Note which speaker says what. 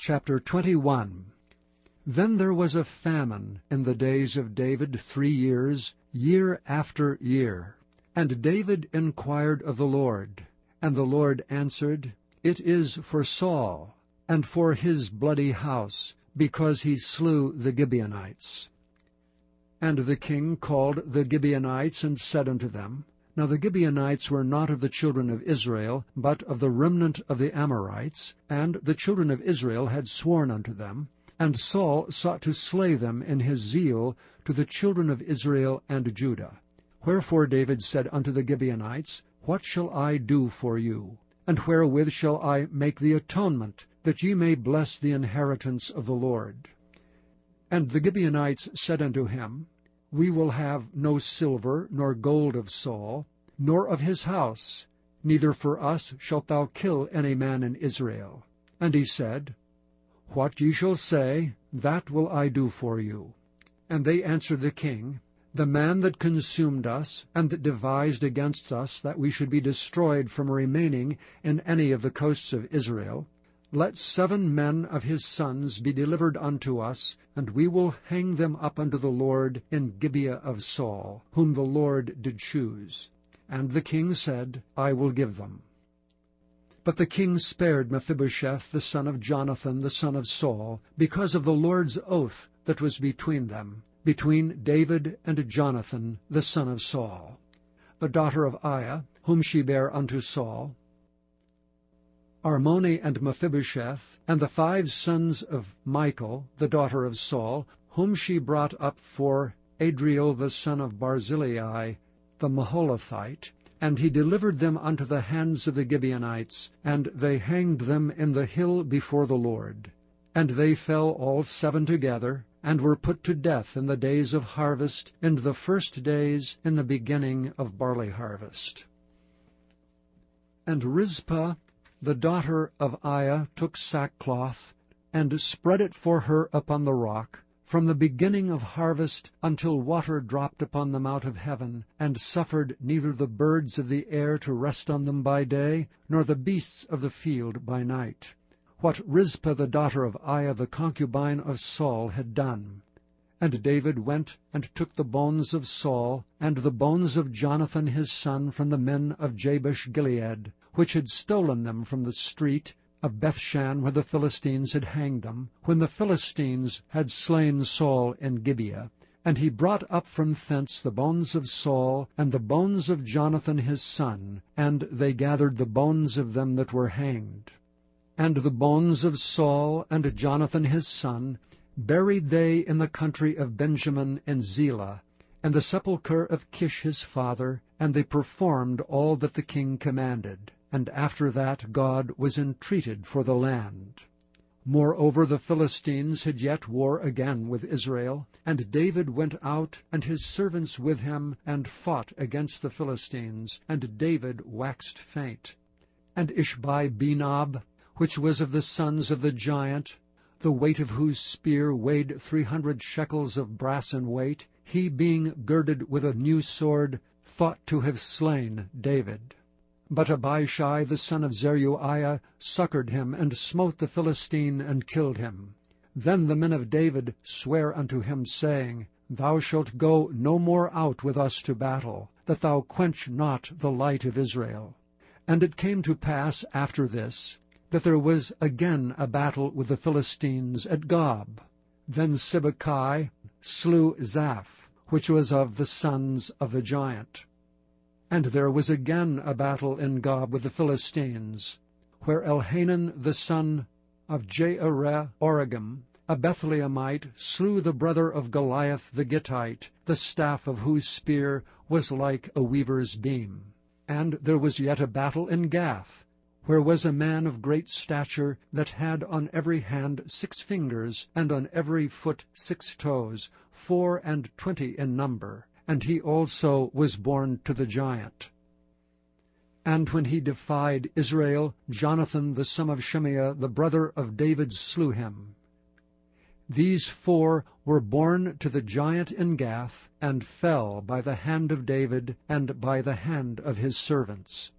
Speaker 1: Chapter 21. Then there was a famine in the days of David 3 years, year after year. And David inquired of the Lord, and the Lord answered, It is for Saul, and for his bloody house, because he slew the Gibeonites. And the king called the Gibeonites, and said unto them, Now the Gibeonites were not of the children of Israel, but of the remnant of the Amorites, and the children of Israel had sworn unto them. And Saul sought to slay them in his zeal to the children of Israel and Judah. Wherefore David said unto the Gibeonites, What shall I do for you? And wherewith shall I make the atonement, that ye may bless the inheritance of the Lord? And the Gibeonites said unto him, We will have no silver nor gold of Saul, nor of his house, neither for us shalt thou kill any man in Israel. And he said, What ye shall say, that will I do for you. And they answered the king, The man that consumed us, and that devised against us that we should be destroyed from remaining in any of the coasts of Israel, let 7 men of his sons be delivered unto us, and we will hang them up unto the Lord in Gibeah of Saul, whom the Lord did choose. And the king said, I will give them. But the king spared Mephibosheth the son of Jonathan the son of Saul, because of the Lord's oath that was between them, between David and Jonathan the son of Saul, the daughter of Aiah, whom she bare unto Saul, Armoni and Mephibosheth, and the 5 sons of Michal, the daughter of Saul, whom she brought up for Adriel the son of Barzillai, the Maholathite. And he delivered them unto the hands of the Gibeonites, and they hanged them in the hill before the Lord. And they fell all 7 together, and were put to death in the days of harvest, in the first days in the beginning of barley harvest. And Rizpah, the daughter of Aiah, took sackcloth, and spread it for her upon the rock, from the beginning of harvest until water dropped upon them out of heaven, and suffered neither the birds of the air to rest on them by day, nor the beasts of the field by night. What Rizpah the daughter of Aiah the concubine of Saul had done. And David went and took the bones of Saul, and the bones of Jonathan his son from the men of Jabesh-Gilead, which had stolen them from the street of Bethshan, where the Philistines had hanged them, when the Philistines had slain Saul in Gibeah. And he brought up from thence the bones of Saul, and the bones of Jonathan his son, and they gathered the bones of them that were hanged. And the bones of Saul and Jonathan his son buried they in the country of Benjamin in Zelah, and the sepulchre of Kish his father, and they performed all that the king commanded. And after that God was entreated for the land. Moreover, the Philistines had yet war again with Israel, and David went out, and his servants with him, and fought against the Philistines, and David waxed faint. And Ishbi-Benob, which was of the sons of the giant, the weight of whose spear weighed 300 shekels of brass in weight, he being girded with a new sword, thought to have slain David. But Abishai the son of Zeruiah succored him, and smote the Philistine, and killed him. Then the men of David sware unto him, saying, Thou shalt go no more out with us to battle, that thou quench not the light of Israel. And it came to pass after this, that there was again a battle with the Philistines at Gob. Then Sibbecai slew Zaph, which was of the sons of the giant. And there was again a battle in Gob with the Philistines, where Elhanan the son of Jaareh-Oregim, a Bethlehemite, slew the brother of Goliath the Gittite, the staff of whose spear was like a weaver's beam. And there was yet a battle in Gath, where was a man of great stature, that had on every hand 6 fingers, and on every foot 6 toes, 24 in number. And he also was born to the giant. And when he defied Israel, Jonathan the son of Shimeah, the brother of David, slew him. These 4 were born to the giant in Gath, and fell by the hand of David, and by the hand of his servants.